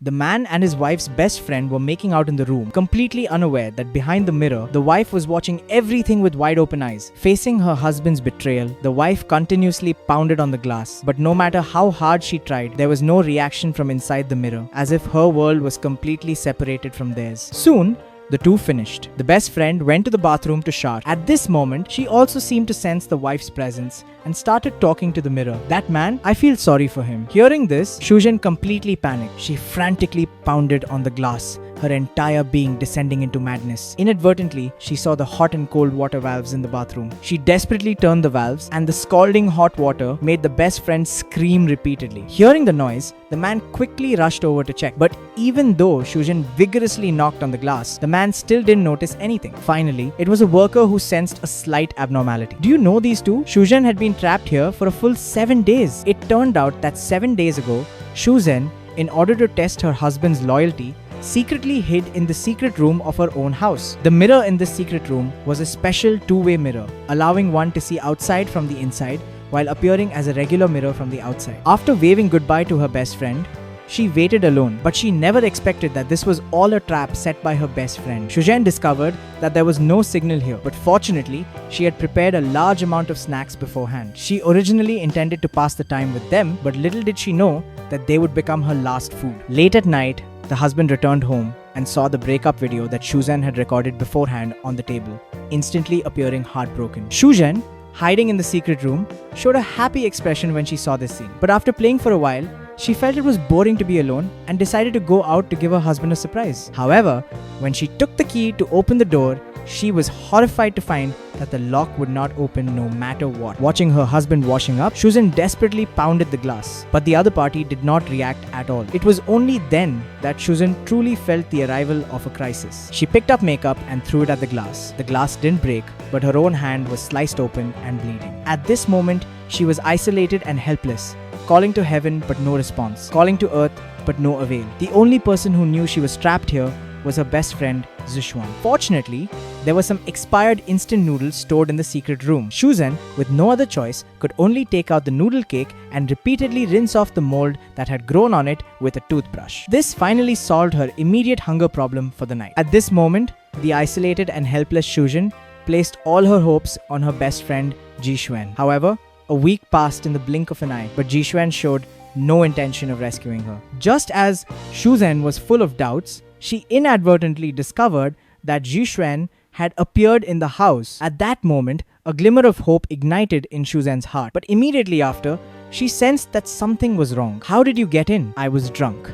The man and his wife's best friend were making out in the room, completely unaware that behind the mirror, the wife was watching everything with wide open eyes. Facing her husband's betrayal, the wife continuously pounded on the glass, but no matter how hard she tried, there was no reaction from inside the mirror, as if her world was completely separated from theirs. Soon, the two finished. The best friend went to the bathroom to shower. At this moment, she also seemed to sense the wife's presence and started talking to the mirror. That man, I feel sorry for him. Hearing this, Soo-jeon completely panicked. She frantically pounded on the glass, her entire being descending into madness. Inadvertently, she saw the hot and cold water valves in the bathroom. She desperately turned the valves, and the scalding hot water made the best friend scream repeatedly. Hearing the noise, the man quickly rushed over to check. But even though Soo-jeon vigorously knocked on the glass, the man still didn't notice anything. Finally, it was a worker who sensed a slight abnormality. Do you know these two? Soo-jeon had been trapped here for a full 7 days. It turned out that 7 days ago, Soo-jeon, in order to test her husband's loyalty, secretly hid in the secret room of her own house. The mirror in this secret room was a special two-way mirror, allowing one to see outside from the inside while appearing as a regular mirror from the outside. After waving goodbye to her best friend, she waited alone, but she never expected that this was all a trap set by her best friend. Soo-jeon discovered that there was no signal here, but fortunately, she had prepared a large amount of snacks beforehand. She originally intended to pass the time with them, but little did she know that they would become her last food. Late at night, the husband returned home and saw the breakup video that Soo-jeon had recorded beforehand on the table, instantly appearing heartbroken. Soo-jeon, hiding in the secret room, showed a happy expression when she saw this scene. But after playing for a while, she felt it was boring to be alone and decided to go out to give her husband a surprise. However, when she took the key to open the door, she was horrified to find that the lock would not open no matter what. Watching her husband washing up, Soo-jeon desperately pounded the glass, but the other party did not react at all. It was only then that Soo-jeon truly felt the arrival of a crisis. She picked up makeup and threw it at the glass. The glass didn't break, but her own hand was sliced open and bleeding. At this moment, she was isolated and helpless, calling to heaven but no response, calling to earth but no avail. The only person who knew she was trapped here was her best friend, Ji-hyun. Fortunately, there were some expired instant noodles stored in the secret room. Soo-jeon, with no other choice, could only take out the noodle cake and repeatedly rinse off the mold that had grown on it with a toothbrush. This finally solved her immediate hunger problem for the night. At this moment, the isolated and helpless Soo-jeon placed all her hopes on her best friend, Ji-hyun. However, a week passed in the blink of an eye, but Ji-hyun showed no intention of rescuing her. Just as Soo-jeon was full of doubts, she inadvertently discovered that Ji-hyun had appeared in the house. At that moment, a glimmer of hope ignited in Soo-jeon's heart. But immediately after, she sensed that something was wrong. How did you get in? I was drunk.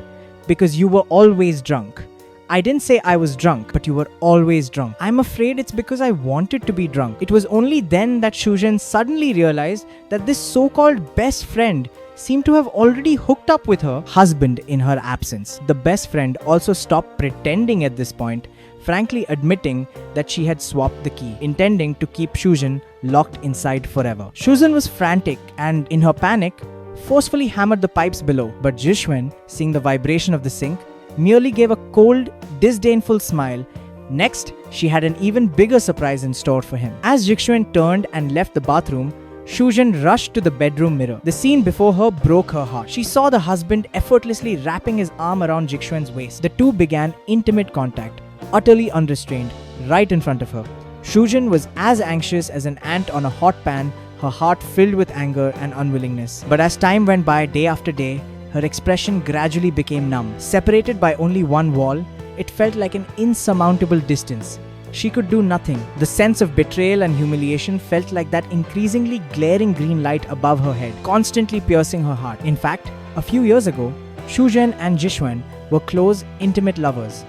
Because you were always drunk. I didn't say I was drunk, but you were always drunk. I'm afraid it's because I wanted to be drunk. It was only then that Soo-jeon suddenly realized that this so-called best friend seemed to have already hooked up with her husband in her absence. The best friend also stopped pretending at this point, frankly admitting that she had swapped the key, intending to keep Soo-jeon locked inside forever. Soo-jeon was frantic and, in her panic, forcefully hammered the pipes below, but Ji-hyun, seeing the vibration of the sink, merely gave a cold, disdainful smile. Next, she had an even bigger surprise in store for him. As Ji-hyun turned and left the bathroom, Soo-jeon rushed to the bedroom mirror. The scene before her broke her heart. She saw the husband effortlessly wrapping his arm around Ji-hyun's waist. The two began intimate contact, utterly unrestrained, right in front of her. Soo-jeon was as anxious as an ant on a hot pan, her heart filled with anger and unwillingness. But as time went by day after day, her expression gradually became numb. Separated by only one wall, it felt like an insurmountable distance. She could do nothing. The sense of betrayal and humiliation felt like that increasingly glaring green light above her head, constantly piercing her heart. In fact, a few years ago, Soo-jeon and Ji-hyun were close, intimate lovers.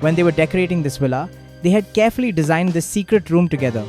When they were decorating this villa, they had carefully designed this secret room together.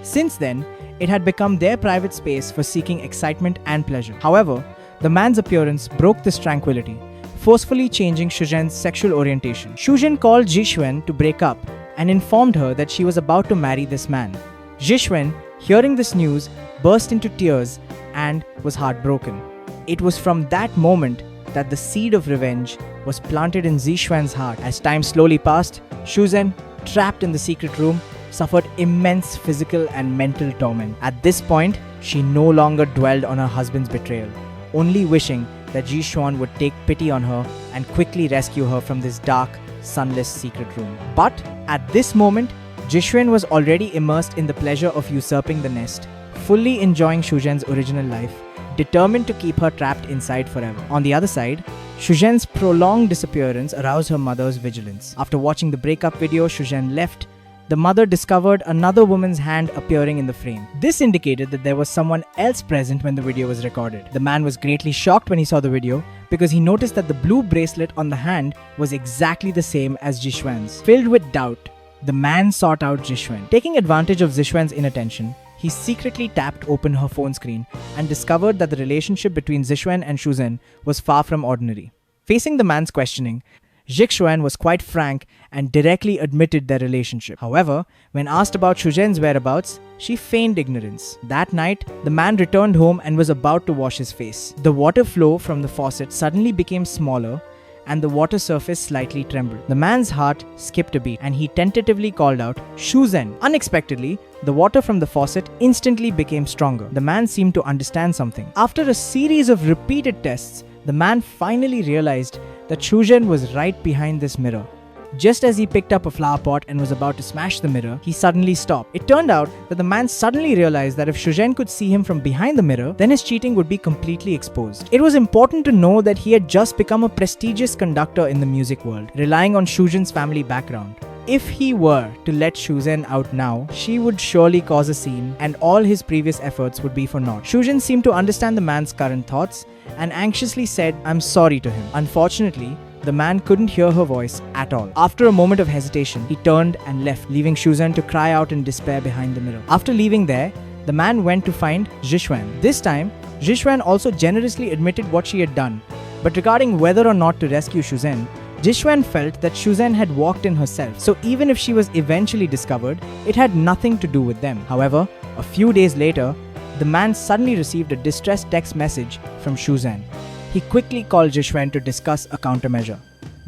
Since then, it had become their private space for seeking excitement and pleasure. However, the man's appearance broke this tranquility, forcefully changing Soo-jeon's sexual orientation. Soo-jeon called Ji-hyun to break up and informed her that she was about to marry this man. Ji-hyun, hearing this news, burst into tears and was heartbroken. It was from that moment that the seed of revenge was planted in Ji-hyun's heart. As time slowly passed, Soo-jeon, trapped in the secret room, suffered immense physical and mental torment. At this point, she no longer dwelled on her husband's betrayal, only wishing that Ji-hyun would take pity on her and quickly rescue her from this dark, sunless secret room. But at this moment, Ji-hyun was already immersed in the pleasure of usurping the nest, fully enjoying Soo-jae's original life, determined to keep her trapped inside forever. On the other side, Soo-jae's prolonged disappearance aroused her mother's vigilance. After watching the breakup video, Soo-jae left. The mother discovered another woman's hand appearing in the frame. This indicated that there was someone else present when the video was recorded. The man was greatly shocked when he saw the video because he noticed that the blue bracelet on the hand was exactly the same as Ji-hyun's. Filled with doubt, the man sought out Ji-hyun. Taking advantage of Ji-hyun's inattention, he secretly tapped open her phone screen and discovered that the relationship between Ji-hyun and Soo-jae was far from ordinary. Facing the man's questioning, Ji-hyun was quite frank and directly admitted their relationship. However, when asked about Soo-jae's whereabouts, she feigned ignorance. That night, the man returned home and was about to wash his face. The water flow from the faucet suddenly became smaller and the water surface slightly trembled. The man's heart skipped a beat and he tentatively called out, "Soo-jae." Unexpectedly, the water from the faucet instantly became stronger. The man seemed to understand something. After a series of repeated tests, the man finally realized that Soo-jae was right behind this mirror. Just as he picked up a flower pot and was about to smash the mirror, he suddenly stopped. It turned out that the man suddenly realized that if Soo-jae could see him from behind the mirror, then his cheating would be completely exposed. It was important to know that he had just become a prestigious conductor in the music world, relying on Soo-jae's family background. If he were to let Soo-jae out now, she would surely cause a scene and all his previous efforts would be for naught. Soo-jae seemed to understand the man's current thoughts and anxiously said, "I'm sorry" to him. Unfortunately, the man couldn't hear her voice at all. After a moment of hesitation, he turned and left, leaving Soo-jae to cry out in despair behind the mirror. After leaving there, the man went to find Ji-hyun. This time, Ji-hyun also generously admitted what she had done. But regarding whether or not to rescue Soo-jae, Ji-hyun felt that Soo-jae had walked in herself, so even if she was eventually discovered, it had nothing to do with them. However, a few days later, the man suddenly received a distressed text message from Soo-jae. He quickly called Ji-hyun to discuss a countermeasure.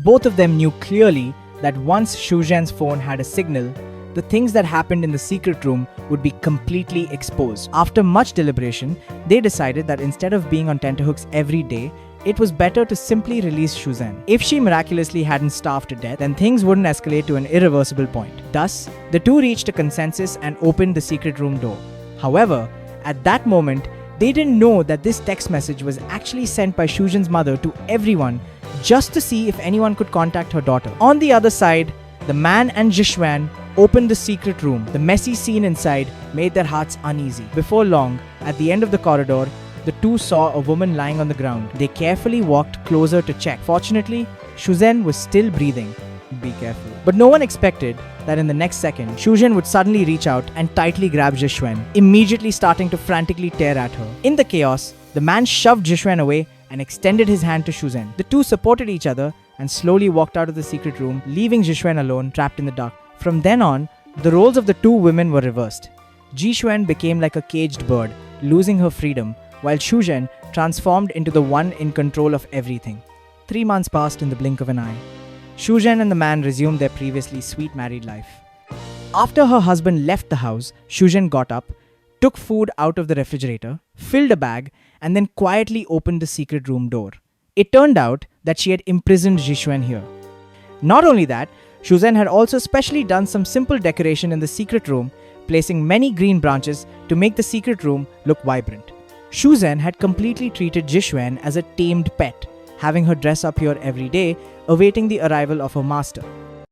Both of them knew clearly that once Soo-jae's phone had a signal, the things that happened in the secret room would be completely exposed. After much deliberation, they decided that instead of being on tenterhooks every day, it was better to simply release Soo-jae. If she miraculously hadn't starved to death, then things wouldn't escalate to an irreversible point. Thus, the two reached a consensus and opened the secret room door. However, at that moment, they didn't know that this text message was actually sent by Soo-jae's mother to everyone just to see if anyone could contact her daughter. On the other side, the man and Ji-hyun opened the secret room. The messy scene inside made their hearts uneasy. Before long, at the end of the corridor, the two saw a woman lying on the ground. They carefully walked closer to check. Fortunately, Soo-jae was still breathing. Be careful. But no one expected that in the next second, Soo-jae would suddenly reach out and tightly grab Ji-hyun, immediately starting to frantically tear at her. In the chaos, the man shoved Ji-hyun away and extended his hand to Soo-jae. The two supported each other and slowly walked out of the secret room, leaving Ji-hyun alone, trapped in the dark. From then on, the roles of the two women were reversed. Ji-hyun became like a caged bird, losing her freedom, while Soo-jae transformed into the one in control of everything. 3 months passed in the blink of an eye. Soo-jae and the man resumed their previously sweet married life. After her husband left the house, Soo-jae got up, took food out of the refrigerator, filled a bag, and then quietly opened the secret room door. It turned out that she had imprisoned Ji-hyun here. Not only that, Soo-jae had also specially done some simple decoration in the secret room, placing many green branches to make the secret room look vibrant. Soo-jae had completely treated Ji-hyun as a tamed pet, having her dress up here every day, awaiting the arrival of her master.